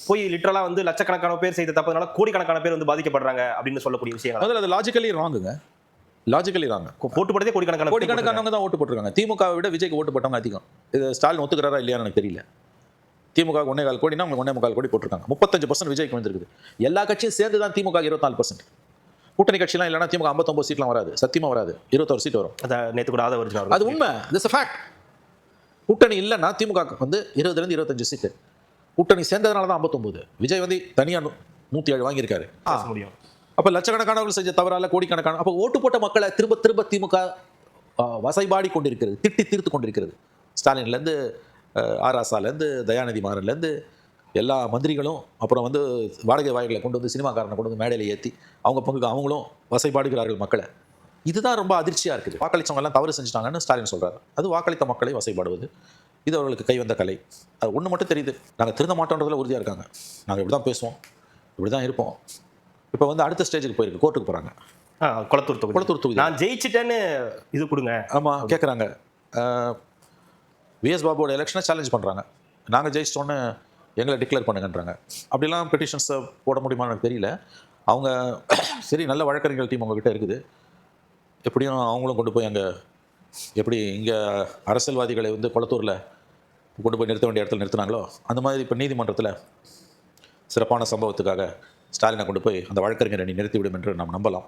போய் லிட்டரலா வந்து லட்சக்கணக்கான பேர் செய்த தப்பதுனால கோடிக்கணக்கான பேர் வந்து பாதிக்கப்படுறாங்க அப்படின்னு சொல்லக்கூடிய விஷயங்கள். முதல்ல அது லாஜிக்கலி ராங்குங்க. லாஜிக்கலி ராங்க. ஓட்டு போட்டதே கோடிக்கணக்கானவங்க தான் ஓட்டு போட்டிருக்காங்க. திமுகவை விட விஜய்க்கு ஓட்டு போட்டவங்க அதிகம். இது ஸ்டாலின் ஒத்துக்கிறாரா இல்லையான்னு எனக்கு தெரியல. திமுக 1.25 கோடினா அவங்க 1.25 கோடி போட்டிருக்காங்க. 35% விஜய்க்கு வந்திருக்குது. எல்லா கட்சியும் சேர்ந்து தான் திமுக 24%. கூட்டணி கட்சிலாம் இல்லைன்னா திமுக 59 சீட்லாம் வராது, சத்தியமா வராது. 21 சீட் வரும். நேற்று கூட ஆதரவு. அது உண்மை. This fact. கூட்டணி இல்லைன்னா திமுக வந்து 20லேருந்து 25 சீட்டு. கூட்டணி சேர்ந்ததுனால தான் 59. விஜய் வந்து தனியாக 107 வாங்கியிருக்காரு. முடியும். அப்போ லட்சக்கணக்கானவர்கள் செஞ்ச தவறால கோடிக்கணக்கான அப்போ ஓட்டு போட்ட மக்களை திரும்ப திரும்ப திமுக வசைபாடி கொண்டிருக்கிறது, திட்டி தீர்த்து கொண்டிருக்கிறது. ஸ்டாலின்லேருந்து ஆராசாலேருந்து தயாநிதி மாறன்லேருந்து எல்லா மந்திரிகளும் அப்புறம் வந்து வாடகை வாய்களை கொண்டு வந்து சினிமாக்காரனை கொண்டு வந்து மேடையில் ஏற்றி அவங்க பங்குக்கு அவங்களும் வசைபாடுகிறார்கள் மக்களை. இதுதான் ரொம்ப அதிர்ச்சியாக இருக்குது. வாக்களித்தவங்க எல்லாம் தவறு செஞ்சுட்டாங்கன்னு ஸ்டாலின் சொல்கிறார். அது வாக்களித்த மக்களை வசைபாடுவது. இது அவர்களுக்கு கைவந்த கலை. அது ஒன்று மட்டும் தெரியுது, நாங்கள் திருந்த மாட்டோன்றதில் உறுதியாக இருக்காங்க. நாங்கள் இப்படி தான் பேசுவோம், இப்படி தான் இருப்போம். இப்போ வந்து அடுத்த ஸ்டேஜுக்கு போயிருக்கு, கோர்ட்டுக்கு போகிறாங்க. குளத்தூர் தொகுதி நான் ஜெயிச்சிட்டேன்னு இது கொடுங்க. ஆமாம் கேட்குறாங்க. விஎஸ் பாபுவோட எலெக்ஷனை சேலஞ்ச் பண்ணுறாங்க. நாங்கள் ஜெயிச்சிட்டோன்னு எங்களை டிக்ளேர் பண்ணுங்கன்றாங்க. அப்படிலாம் பெட்டிஷன்ஸை போட முடியுமான்னு எனக்கு தெரியல. அவங்க சரி நல்ல வழக்கறிஞர்கள் டீம் உங்ககிட்ட இருக்குது, எப்படியும் அவங்களும் கொண்டு போய் அங்கே எப்படி இங்கே அரசியல்வாதிகளை வந்து குளத்தூரில் கொண்டு போய் நிறுத்த வேண்டிய இடத்துல நிறுத்தினாங்களோ அந்த மாதிரி இப்போ நீதிமன்றத்தில் சிறப்பான சம்பவத்துக்காக ஸ்டாலினை கொண்டு போய் அந்த வழக்கறிஞரை நிறுத்திவிடும் என்று நாம் நம்பலாம்.